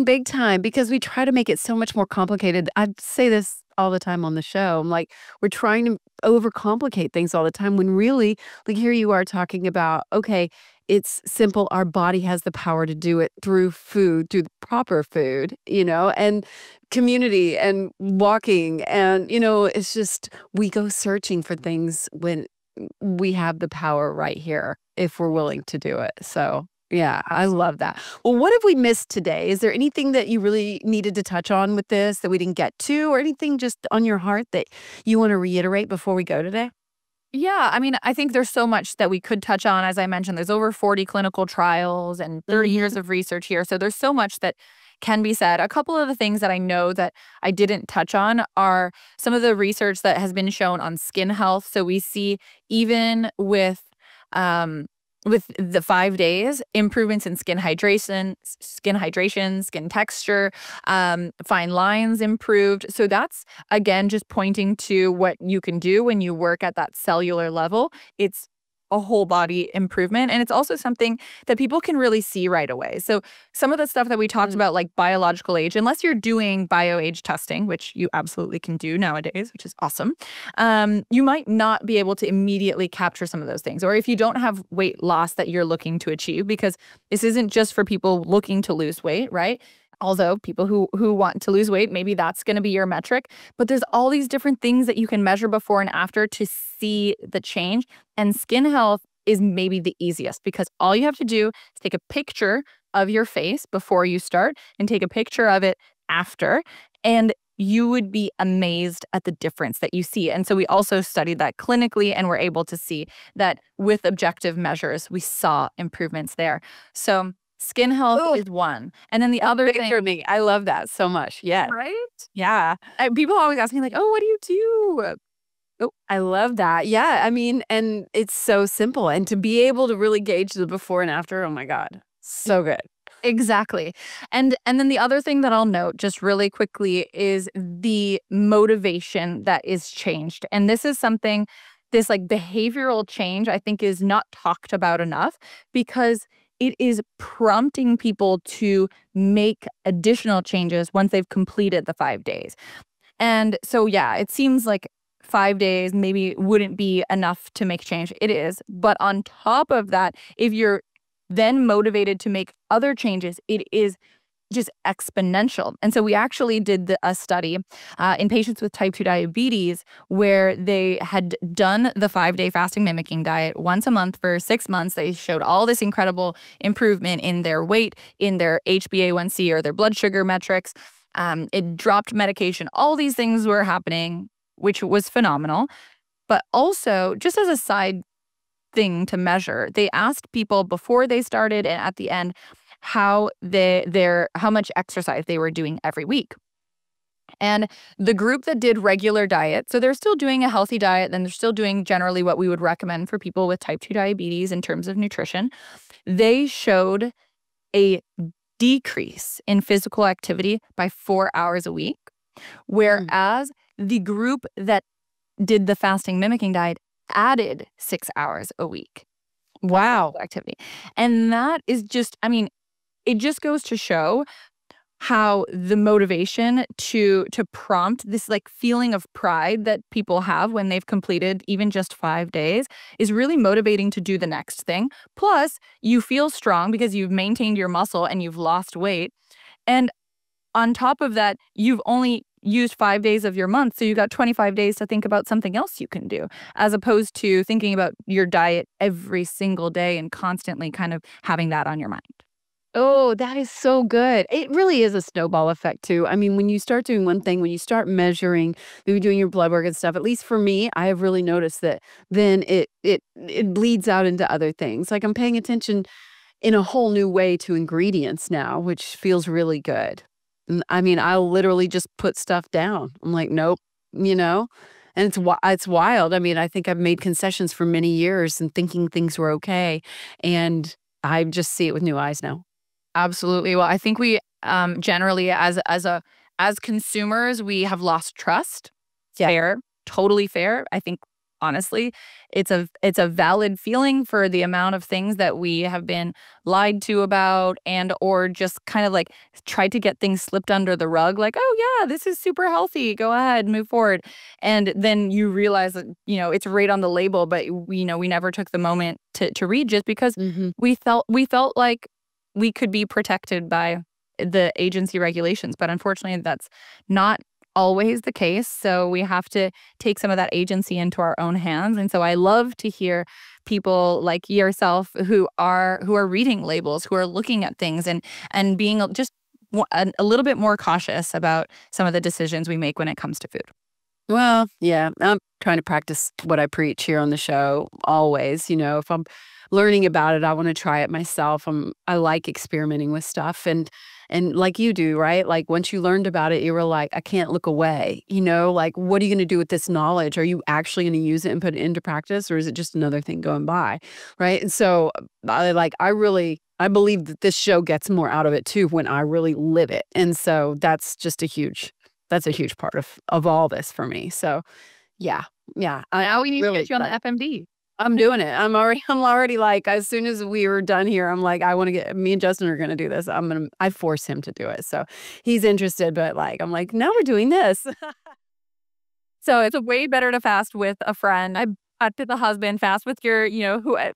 Big time, because we try to make it so much more complicated. I say this all the time on the show. I'm like, we're trying to overcomplicate things all the time when really, like, here you are talking about, okay, it's simple. Our body has the power to do it through food, through the proper food, and community and walking. And, it's just, we go searching for things when we have the power right here if we're willing to do it. So yeah, I love that. Well, what have we missed today? Is there anything that you really needed to touch on with this that we didn't get to, or anything just on your heart that you want to reiterate before we go today? Yeah, I mean, I think there's so much that we could touch on. As I mentioned, there's over 40 clinical trials and 30 years of research here. So there's so much that can be said. A couple of the things that I know that I didn't touch on are some of the research that has been shown on skin health. So we see even with the 5 days, improvements in skin hydration, skin texture, fine lines improved. So that's, again, just pointing to what you can do when you work at that cellular level. It's a whole body improvement. And it's also something that people can really see right away. So some of the stuff that we talked about, like biological age, unless you're doing bio-age testing, which you absolutely can do nowadays, which is awesome, you might not be able to immediately capture some of those things. Or if you don't have weight loss that you're looking to achieve, because this isn't just for people looking to lose weight, right? Although people who want to lose weight, maybe that's going to be your metric. But there's all these different things that you can measure before and after to see the change. And skin health is maybe the easiest, because all you have to do is take a picture of your face before you start and take a picture of it after. And you would be amazed at the difference that you see. And so we also studied that clinically, and we're able to see that with objective measures, we saw improvements there. So skin health is one. And then the other thing for me, I love that so much. Yeah. right? Yeah. People always ask me like, oh, what do you do? Oh, I love that. Yeah. I mean, and it's so simple. And to be able to really gauge the before and after, oh my God, so good. Exactly. And then the other thing that I'll note just really quickly is the motivation that is changed. And this is something, this like behavioral change, I think is not talked about enough, because it is prompting people to make additional changes once they've completed the 5 days. And so, yeah, it seems like 5 days maybe wouldn't be enough to make change. It is. But on top of that, if you're then motivated to make other changes, it is just exponential. And so we actually did a study in patients with type 2 diabetes, where they had done the 5-day fasting mimicking diet once a month for 6 months. They showed all this incredible improvement in their weight, in their HbA1c or their blood sugar metrics. It dropped medication. All these things were happening, which was phenomenal. But also, just as a side thing to measure, they asked people before they started and at the end how much exercise they were doing every week. And the group that did regular diet, so they're still doing a healthy diet, and they're still doing generally what we would recommend for people with type 2 diabetes in terms of nutrition, they showed a decrease in physical activity by 4 hours a week, whereas the group that did the fasting mimicking diet added 6 hours a week. Wow. Activity. And that is just, I mean, it just goes to show how the motivation to prompt this like feeling of pride that people have when they've completed even just 5 days is really motivating to do the next thing. Plus, you feel strong because you've maintained your muscle and you've lost weight. And on top of that, you've only used 5 days of your month, so you got 25 days to think about something else you can do, as opposed to thinking about your diet every single day and constantly kind of having that on your mind. Oh, that is so good. It really is a snowball effect too. I mean, when you start doing one thing, when you start measuring, maybe doing your blood work and stuff, at least for me, I have really noticed that then it bleeds out into other things. Like I'm paying attention in a whole new way to ingredients now, which feels really good. I mean, I'll literally just put stuff down. I'm like, nope, you know? And it's wild. I mean, I think I've made concessions for many years and thinking things were okay. And I just see it with new eyes now. Absolutely. Well, I think we generally as consumers, we have lost trust. Yeah. Fair, totally fair. I think honestly, it's a valid feeling for the amount of things that we have been lied to about, and or just kind of like tried to get things slipped under the rug, like, oh yeah, this is super healthy, go ahead, move forward. And then you realize that, you know, it's right on the label, but we never took the moment to read, just because we felt like we could be protected by the agency regulations. But unfortunately, that's not always the case. So we have to take some of that agency into our own hands. And so I love to hear people like yourself who are reading labels, who are looking at things and being just a little bit more cautious about some of the decisions we make when it comes to food. Well, yeah, I'm trying to practice what I preach here on the show always. If I'm learning about it, I want to try it myself. I like experimenting with stuff and like you do, right? Like once you learned about it, you were like, I can't look away. Like what are you going to do with this knowledge? Are you actually going to use it and put it into practice, or is it just another thing going by, right? And so I believe that this show gets more out of it too when I really live it. And so that's a huge part of all this for me. So yeah. Yeah. Now we need really to get you on the excited. FMD. I'm doing it. I'm already like, as soon as we were done here, I'm like, me and Justin are going to do this. I force him to do it. So he's interested, but like, I'm like, no, we're doing this. So it's way better to fast with a friend. I did the husband, fast with your,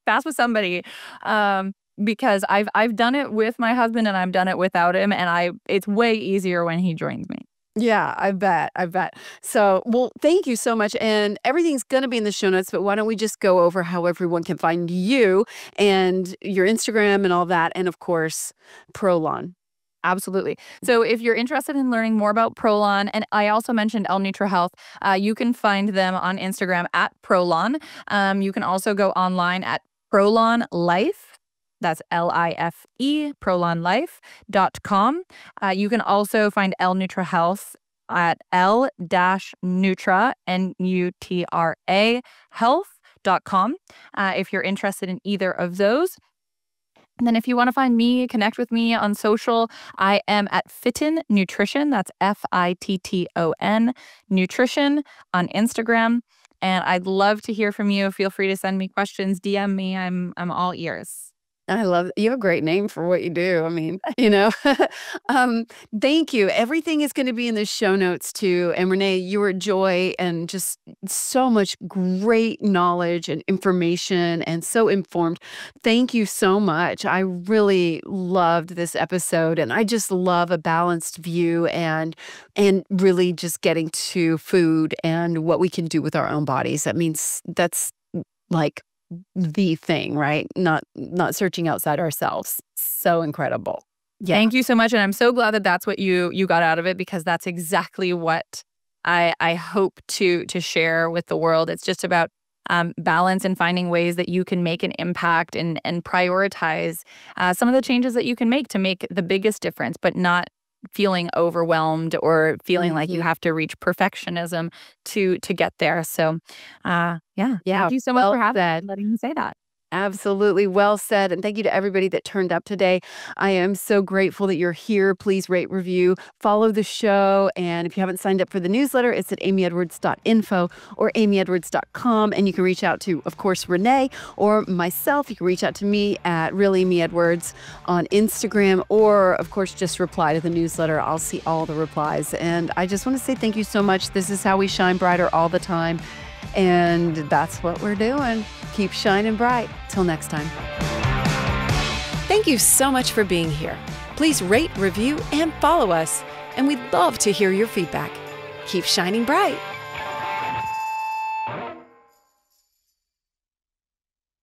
fast with somebody. Because I've done it with my husband and I've done it without him, and it's way easier when he joins me. Yeah, I bet. I bet. So, well, thank you so much. And everything's going to be in the show notes, but why don't we just go over how everyone can find you and your Instagram and all that. And of course, Prolon. Absolutely. So if you're interested in learning more about Prolon, and I also mentioned L NutraHealth, you can find them on Instagram at Prolon. You can also go online at Prolon Life. That's LIFE, prolonlife.com. You can also find L NutraHealth at L-Nutra, Nutra, health.com if you're interested in either of those. And then if you want to find me, connect with me on social, I am at Fitton Nutrition. That's Fitton Nutrition on Instagram. And I'd love to hear from you. Feel free to send me questions, DM me. I'm all ears. I love you have a great name for what you do. I mean, thank you. Everything is going to be in the show notes too. And Renee, you were a joy and just so much great knowledge and information and so informed. Thank you so much. I really loved this episode, and I just love a balanced view and really just getting to food and what we can do with our own bodies. That means that's like the thing, right? Not searching outside ourselves. So incredible. Yeah. Thank you so much. And I'm so glad that that's what you got out of it, because that's exactly what I hope to share with the world. It's just about balance and finding ways that you can make an impact and prioritize some of the changes that you can make to make the biggest difference, but not feeling overwhelmed or feeling like you have to reach perfectionism to get there. So, yeah. Thank you so much for letting me say that. Absolutely. Well said. And thank you to everybody that turned up today. I am so grateful that you're here. Please rate, review, follow the show. And if you haven't signed up for the newsletter, it's at amyedwards.info or amyedwards.com. And you can reach out to, of course, Renee or myself. You can reach out to me at realamyedwards on Instagram, or, of course, just reply to the newsletter. I'll see all the replies. And I just want to say thank you so much. This is how we shine brighter all the time. And that's what we're doing. Keep shining bright. Till next time. Thank you so much for being here. Please rate, review, and follow us. And we'd love to hear your feedback. Keep shining bright.